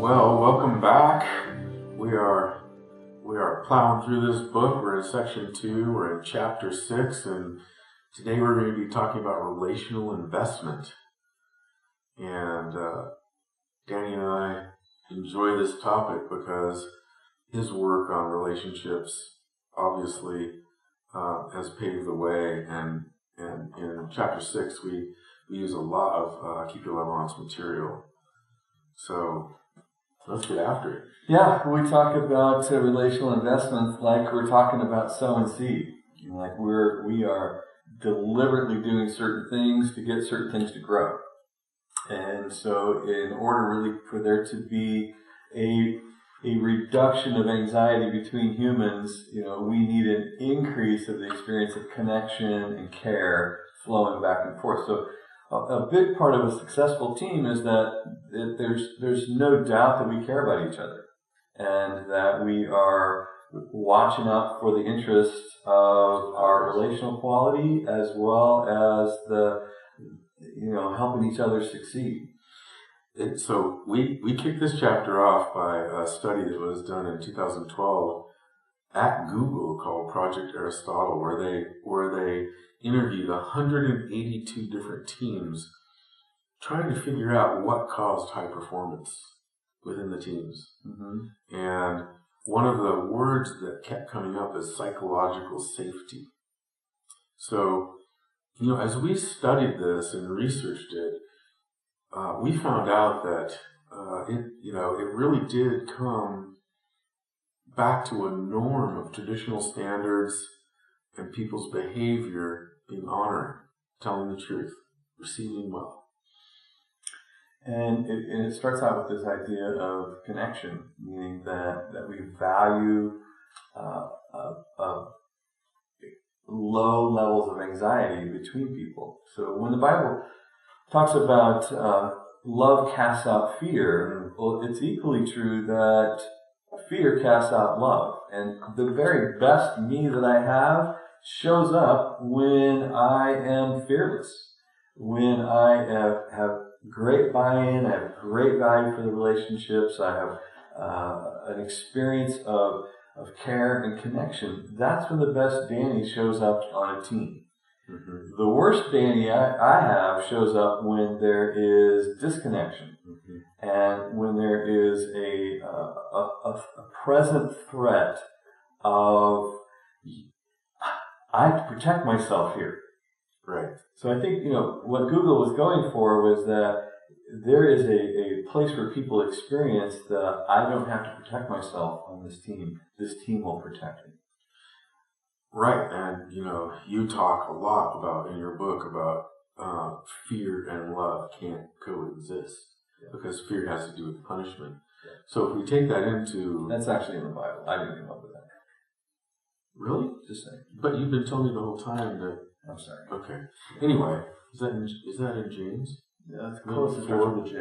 Well, welcome back. We are plowing through this book. We're in section 2. We're in chapter 6, and today we're going to be talking about relational investment. And Danny and I enjoy this topic because his work on relationships obviously has paved the way. And in chapter 6, we use a lot of Keep Your Love Honest material. So let's get after it. Yeah, we talk about relational investments like we're talking about sowing seed. Like we are deliberately doing certain things to get certain things to grow. And so in order really for there to be a reduction of anxiety between humans, we need an increase of the experience of connection and care flowing back and forth. So a big part of a successful team is that there's no doubt that we care about each other and that we are watching out for the interests of our relational quality as well as the helping each other succeed. So we kicked this chapter off by a study that was done in 2012 at Google called Project Aristotle, where they interviewed 182 different teams trying to figure out what caused high performance within the teams. Mm-hmm. And one of the words that kept coming up is psychological safety. So, as we studied this and researched it, we found out that it really did come back to a norm of traditional standards and people's behavior being honoring, telling the truth, receiving well. And it starts out with this idea of connection, meaning that we value low levels of anxiety between people. So when the Bible talks about love casts out fear, well, it's equally true that fear casts out love. And the very best me that I have shows up when I am fearless, when I have great buy-in, I have great value for the relationships, I have an experience of care and connection. That's when the best Danny shows up on a team. Mm-hmm. The worst Danny I have shows up when there is disconnection, mm-hmm. and when there is a present threat of I have to protect myself here. Right. So I think what Google was going for was that there is a place where people experience that I don't have to protect myself on this team. This team will protect me. Right, and you talk a lot about in your book about fear and love can't coexist, because fear has to do with punishment. Yeah. So if we take that into... That's actually in the Bible. I didn't come up with that. Really? Just saying. But you've been telling me the whole time that... I'm sorry. Okay. Anyway, is that in James? Yeah, it's close to the J.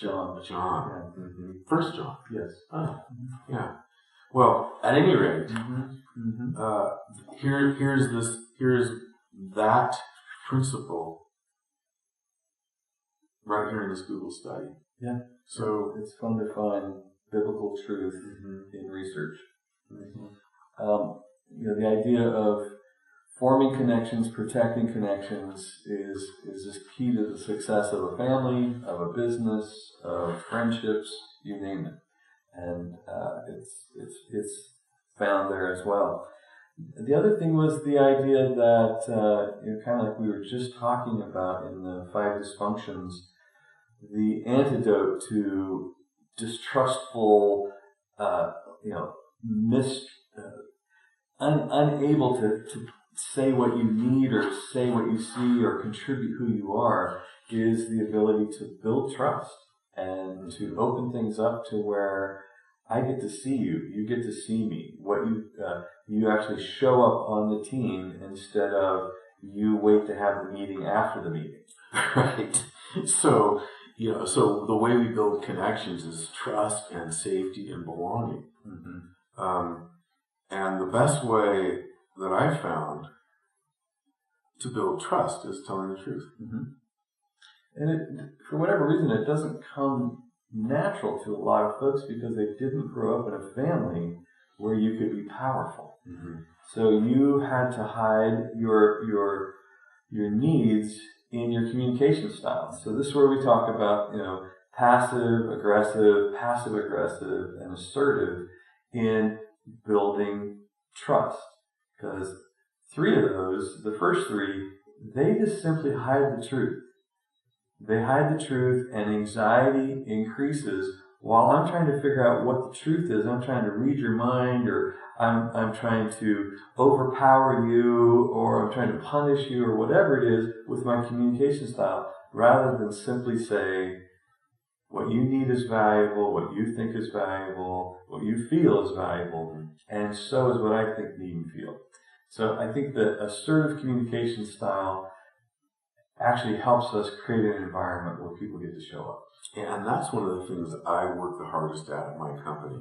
John. John. Yeah. Mm-hmm. First John. Yes. Oh, mm-hmm. Yeah. Well, at any rate, mm-hmm. Here's that principle right here in this Google study. Yeah. So it's fun to find biblical truth in research. Mm-hmm. The idea of forming connections, protecting connections is this key to the success of a family, of a business, of friendships, you name it. And it's found there as well. The other thing was the idea that, kind of like we were just talking about in the 5 dysfunctions, the antidote to distrustful, unable to say what you need or say what you see or contribute who you are is the ability to build trust and to open things up to where I get to see you, you get to see me. What you actually show up on the team instead of you wait to have the meeting after the meeting. Right. So the way we build connections is trust and safety and belonging. Mm-hmm. And the best way that I found to build trust is telling the truth. Mm-hmm. And for whatever reason, it doesn't come natural to a lot of folks because they didn't grow up in a family where you could be powerful. Mm-hmm. So you had to hide your needs in your communication style. So this is where we talk about, passive aggressive, and assertive in building trust. Because three of those, the first three, they just simply hide the truth. They hide the truth, and anxiety increases while I'm trying to figure out what the truth is. I'm trying to read your mind, or I'm trying to overpower you, or I'm trying to punish you, or whatever it is with my communication style, rather than simply say, what you need is valuable, what you think is valuable, what you feel is valuable, and so is what I think, need, and feel. So I think that assertive communication style actually helps us create an environment where people get to show up. And that's one of the things I work the hardest at my company,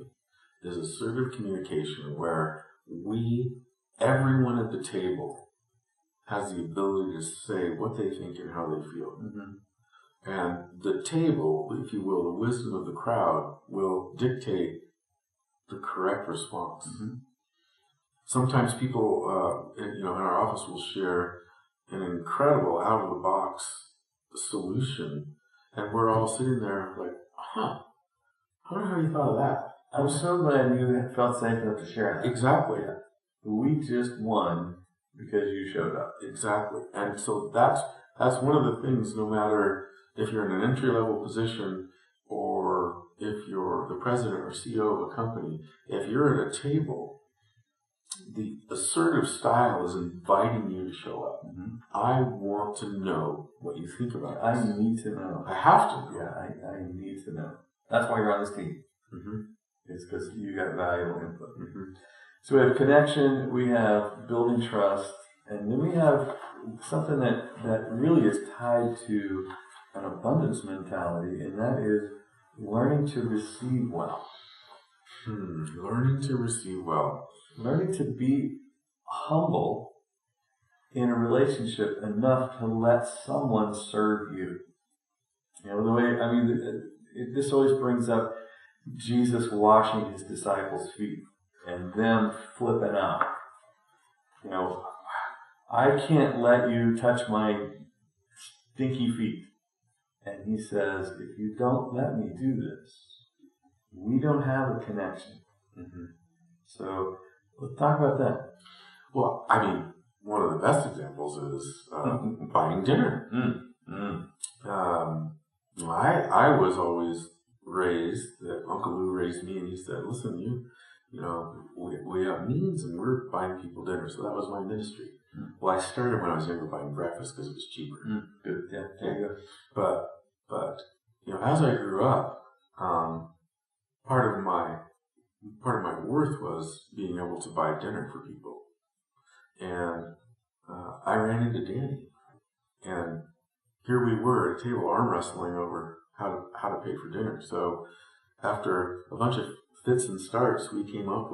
is assertive communication, where everyone at the table has the ability to say what they think and how they feel. Mm-hmm. And the table, if you will, the wisdom of the crowd, will dictate the correct response. Mm-hmm. Sometimes people, in our office, will share an incredible out-of-the-box solution, and we're all sitting there like, I wonder how you thought of that. I'm so glad you felt safe enough to share that. Exactly. We just won because you showed up. Exactly. And so that's one of the things, no matter if you're in an entry-level position or if you're the president or CEO of a company, if you're at a table, the assertive style is inviting you to show up. Mm-hmm. I want to know what you think about I this. need to know. I have to know. Yeah, I need to know. That's why you're on this team. Mm-hmm. It's because you got valuable input. Mm-hmm. So we have connection, we have building trust, and then we have something that really is tied to an abundance mentality, and that is learning to receive well. Learning to receive well. Learning to be humble in a relationship enough to let someone serve you. This always brings up Jesus washing his disciples' feet and them flipping out. I can't let you touch my stinky feet. And he says, if you don't let me do this, we don't have a connection. Mm-hmm. So let's talk about that. Well, one of the best examples is buying dinner. I was always raised, that Uncle Lou raised me, and he said, listen, we have means and we're buying people dinner. So that was my ministry. Well, I started when I was younger buying breakfast because it was cheaper. Good, yeah, there you go. But as I grew up, part of my worth was being able to buy dinner for people. And I ran into Danny, and here we were at a table arm wrestling over how to pay for dinner. So after a bunch of fits and starts, Danny came up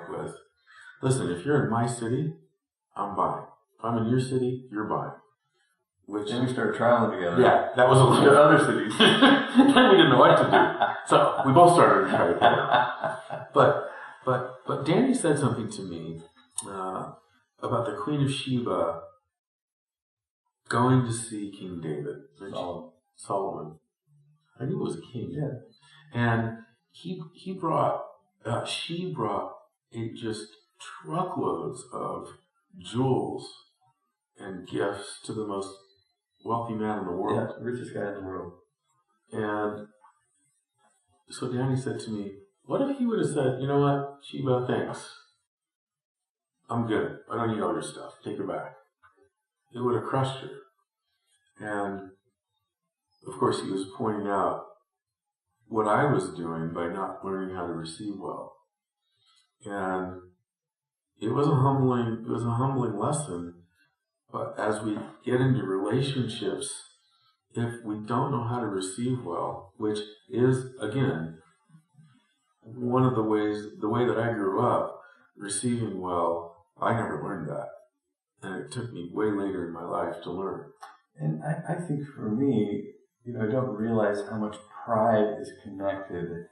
with, listen, if you're in my city, I'm buying. If I'm in your city, you're buying. Then we started trialing together. Yeah, that was a little bit. Other cities. Then we didn't know what to do. So we both started to try together. But Danny said something to me about the Queen of Sheba going to see King David. Solomon. I knew it was a king. Yeah. And she brought just truckloads of jewels and gifts to the most wealthy man in the world. Yeah, richest guy in the world. And so Danny said to me, what if he would have said, you know what, Sheba, thanks. I'm good. I don't need all your stuff. Take it back. It would have crushed her. And of course he was pointing out what I was doing by not learning how to receive well. And it was a humbling lesson. But as we get into relationships, if we don't know how to receive well, which is, again, one of the way that I grew up, receiving well, I never learned that. And it took me way later in my life to learn. And I think for me, I don't realize how much pride is connected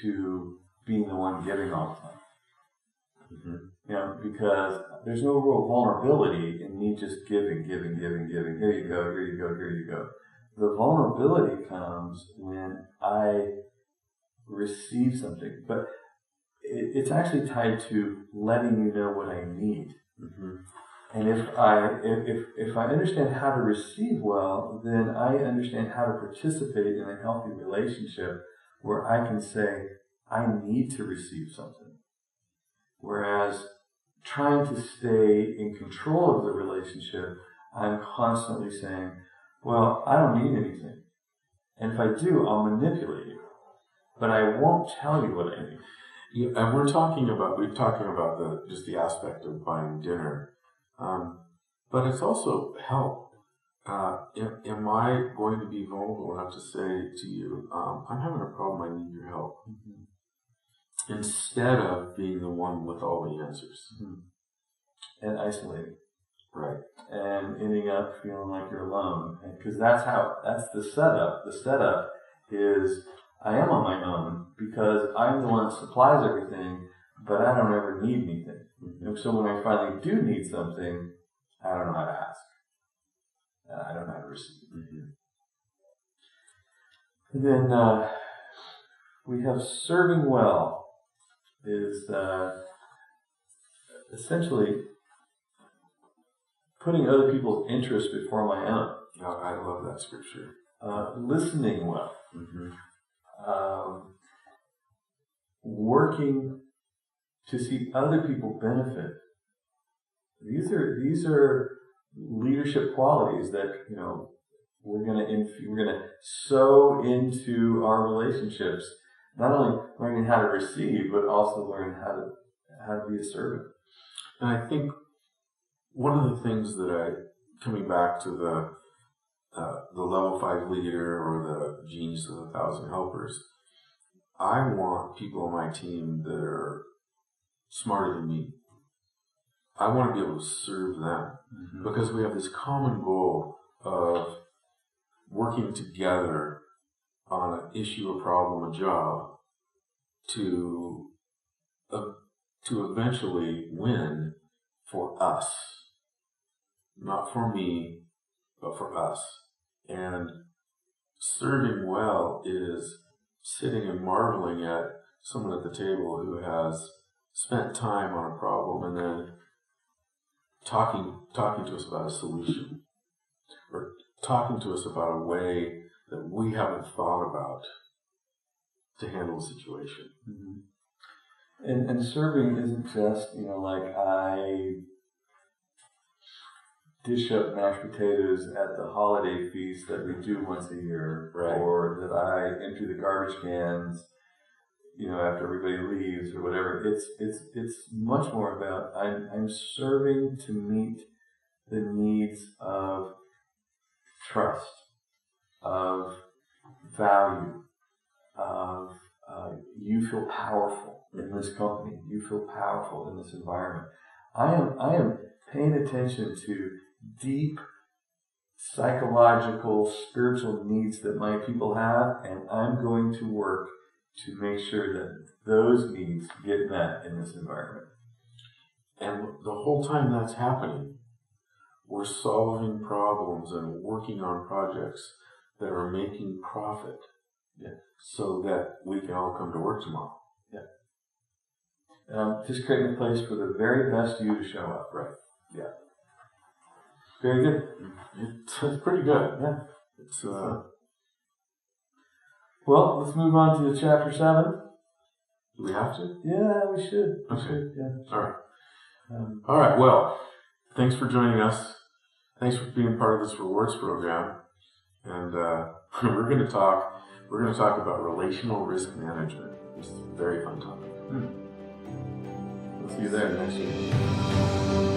to being the one giving all the time. Because there's no real vulnerability in me just giving. Here you go. The vulnerability comes when I receive something, but it's actually tied to letting you know what I need. And if I understand how to receive well, then I understand how to participate in a healthy relationship where I can say, I need to receive something. Whereas trying to stay in control of the relationship, I'm constantly saying, well, I don't need anything. And if I do, I'll manipulate you. But I won't tell you what I need. Yeah, and we're talking about just the aspect of buying dinner. But it's also help. Am I going to be vulnerable enough to say to you, I'm having a problem, I need your help? Instead of being the one with all the answers. And isolating. Right. And ending up feeling like you're alone. Because that's the setup. The setup is I am on my own because I'm the one that supplies everything, but I don't ever need anything. So when I finally do need something, I don't know how to ask. I don't know how to receive. And then we have serving well is essentially putting other people's interests before my own. Oh, I love that scripture. Listening well. Working to see other people benefit. These are leadership qualities that we're gonna sow into our relationships. Not only learning how to receive, but also learn how to be a servant. And I think one of the things that coming back to the level 5 leader or the genius of 1,000 helpers, I want people on my team that are smarter than me. I want to be able to serve them because we have this common goal of working together on an issue, a problem, a job to eventually win for us. Not for me, but for us. And serving well is sitting and marveling at someone at the table who has spent time on a problem and then talking to us about a solution or talking to us about a way that we haven't thought about to handle the situation. And serving isn't just, like I dish up mashed potatoes at the holiday feast that we do once a year, right, or that I empty the garbage cans, after everybody leaves or whatever. It's much more about I'm serving to meet the needs of trust, of value, of you feel powerful in this company, you feel powerful in this environment. I am paying attention to deep psychological, spiritual needs that my people have, and I'm going to work to make sure that those needs get met in this environment. And the whole time that's happening, we're solving problems and working on projects that are making profit, so that we can all come to work tomorrow. Just creating a place for the very best you to show up. Right. Yeah. Very good. It's pretty good. Yeah. It's Well, let's move on to chapter 7. Do we have to? Yeah, we should. Okay. We should, yeah. All right. All right. Well, thanks for joining us. Thanks for being part of this rewards program. And we're going to talk about relational risk management, which is a very fun topic. We'll see you there next week.